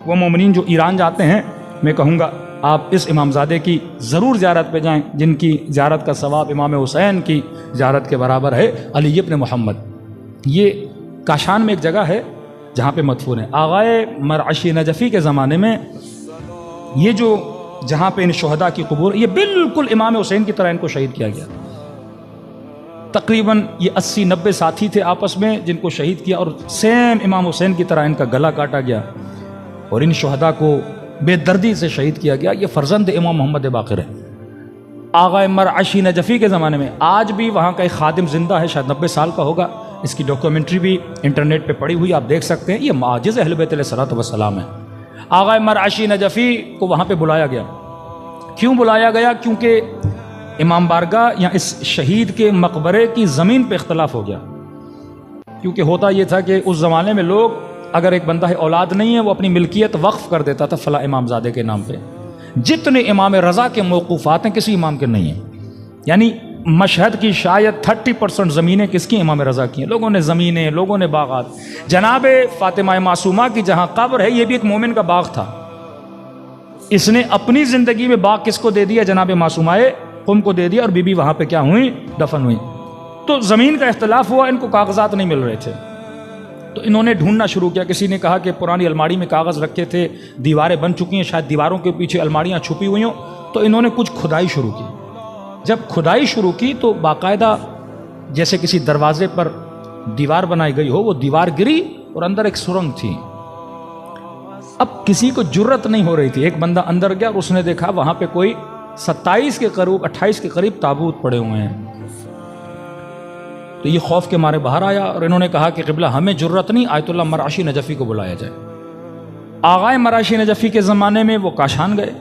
وہ مومنین جو ایران جاتے ہیں، میں کہوں گا آپ اس امامزادے کی ضرور زیارت پہ جائیں، جن کی زیارت کا ثواب امام حسین کی زیارت کے برابر ہے، علی ابن محمد۔ یہ کاشان میں ایک جگہ ہے جہاں پہ مدفون ہے۔ آغائے مرعشی نجفی کے زمانے میں یہ جو جہاں پہ ان شہداء کی قبور، یہ بالکل امام حسین کی طرح ان کو شہید کیا گیا۔ تقریباً یہ 80-90 ساتھی تھے آپس میں جن کو شہید کیا، اور سیم امام حسین کی طرح ان کا گلا کاٹا گیا اور ان شہداء کو بے دردی سے شہید کیا گیا۔ یہ فرزند امام محمد باقر ہے۔ آغا مرعشی نجفی کے زمانے میں آج بھی وہاں کا ایک خادم زندہ ہے، شاید 90 سال کا ہوگا، اس کی ڈاکیومنٹری بھی انٹرنیٹ پہ پڑی ہوئی آپ دیکھ سکتے ہیں۔ یہ معجز اہل بیت علیہ الصلوۃ والسلام ہے۔ آغا مرعشی نجفی کو وہاں پہ بلایا گیا۔ کیوں بلایا گیا؟ کیونکہ امام بارگاہ یا اس شہید کے مقبرے کی زمین پہ اختلاف ہو گیا۔ کیونکہ ہوتا یہ تھا کہ اس زمانے میں لوگ، اگر ایک بندہ ہے اولاد نہیں ہے، وہ اپنی ملکیت وقف کر دیتا تھا فلاں امامزادے کے نام پہ۔ جتنے امام رضا کے موقوفات ہیں کسی امام کے نہیں ہیں، یعنی مشہد کی شاید 30% زمینیں کس کی؟ امام رضا کی ہیں۔ لوگوں نے زمینیں، لوگوں نے باغات۔ جناب فاطمہ معصومہ کی جہاں قبر ہے، یہ بھی ایک مومن کا باغ تھا۔ اس نے اپنی زندگی میں باغ کس کو دے دیا؟ جناب معصومہ قم کو دے دیا، اور بی بی وہاں پہ کیا ہوئی؟ دفن ہوئی۔ تو زمین کا اختلاف ہوا، ان کو کاغذات نہیں مل رہے تھے، تو انہوں نے ڈھونڈنا شروع کیا۔ کسی نے کہا کہ پرانی الماڑی میں کاغذ رکھے تھے، دیواریں بن چکی ہیں، شاید دیواروں کے پیچھے الماڑیاں چھپی ہوئی ہوں، تو انہوں نے کچھ کھدائی شروع کی۔ جب کھدائی شروع کی تو باقاعدہ جیسے کسی دروازے پر دیوار بنائی گئی ہو، وہ دیوار گری اور اندر ایک سرنگ تھی۔ اب کسی کو جرت نہیں ہو رہی تھی۔ ایک بندہ اندر گیا اور اس نے دیکھا وہاں پہ کوئی 27 کے قریب 28 کے قریب تابوت پڑے ہوئے ہیں۔ تو یہ خوف کے مارے باہر آیا اور انہوں نے کہا کہ قبلہ ہمیں جرت نہیں، آیت اللہ مرعشی نجفی کو بلایا جائے۔ آغائے مرعشی نجفی کے زمانے میں وہ کاشان گئے،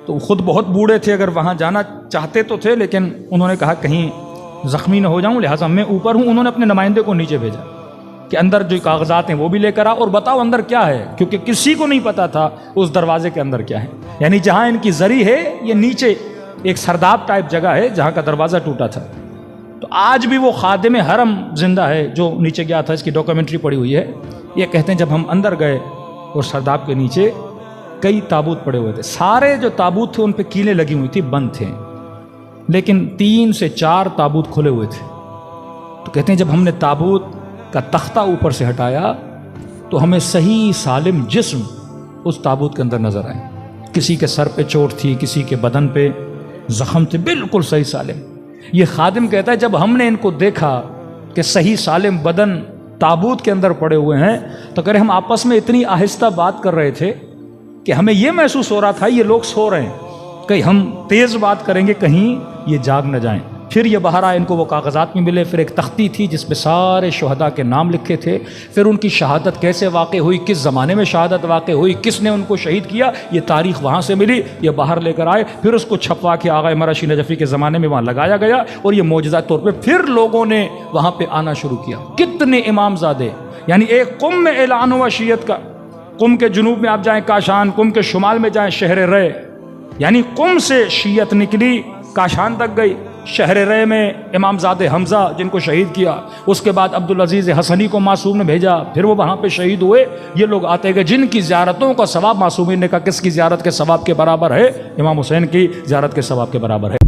تو وہ خود بہت بوڑھے تھے، اگر وہاں جانا چاہتے تو تھے، لیکن انہوں نے کہا کہیں زخمی نہ ہو جاؤں، لہٰذا میں اوپر ہوں۔ انہوں نے اپنے نمائندے کو نیچے بھیجا کہ اندر جو کاغذات ہیں وہ بھی لے کر آ اور بتاؤ اندر کیا ہے، کیونکہ کسی کو نہیں پتا تھا اس دروازے کے اندر کیا ہے۔ یعنی جہاں ان کی زری ہے، یہ نیچے ایک سرداب ٹائپ جگہ ہے جہاں کا دروازہ ٹوٹا تھا۔ تو آج بھی وہ خادم حرم زندہ ہے جو نیچے گیا تھا، اس کی ڈاکیومنٹری پڑی ہوئی ہے۔ یہ کہتے ہیں جب ہم اندر گئے اور سرداب کے نیچے کئی تابوت پڑے ہوئے تھے، سارے جو تابوت تھے ان پہ کیلیں لگی ہوئی تھی، بند تھے، لیکن 3 سے 4 تابوت کھلے ہوئے تھے۔ تو کہتے ہیں جب ہم نے تابوت کا تختہ اوپر سے ہٹایا تو ہمیں صحیح سالم جسم اس تابوت کے اندر نظر آئے۔ کسی کے سر پہ چوٹ تھی، کسی کے بدن پہ زخم تھے، بالکل صحیح سالم۔ یہ خادم کہتا ہے جب ہم نے ان کو دیکھا کہ صحیح سالم بدن تابوت کے اندر پڑے ہوئے ہیں، تو کہہ رہے ہم آپس میں اتنی آہستہ بات کر رہے تھے کہ ہمیں یہ محسوس ہو رہا تھا یہ لوگ سو رہے ہیں، کہیں ہم تیز بات کریں گے کہیں یہ جاگ نہ جائیں۔ پھر یہ باہر آئے، ان کو وہ کاغذات میں ملے، پھر ایک تختی تھی جس پہ سارے شہداء کے نام لکھے تھے، پھر ان کی شہادت کیسے واقع ہوئی، کس زمانے میں شہادت واقع ہوئی، کس نے ان کو شہید کیا، یہ تاریخ وہاں سے ملی۔ یہ باہر لے کر آئے، پھر اس کو چھپوا کے آغا مرعشی نجفی کے زمانے میں وہاں لگایا گیا، اور یہ معجزہ طور پہ پھر لوگوں نے وہاں پہ آنا شروع کیا۔ کتنے امام زادے، یعنی ایک قم میں اعلان ہوا شیعت کا۔ قم کے جنوب میں آپ جائیں کاشان، قم کے شمال میں جائیں شہر رے، یعنی قم سے شیعت نکلی کاشان تک گئی۔ شہر رے میں امام زادے حمزہ جن کو شہید کیا، اس کے بعد عبدالعزیز حسنی کو معصوم نے بھیجا، پھر وہ وہاں پہ شہید ہوئے۔ یہ لوگ آتے گئے جن کی زیارتوں کا ثواب، معصومین نے کہا کس کی زیارت کے ثواب کے برابر ہے؟ امام حسین کی زیارت کے ثواب کے برابر ہے۔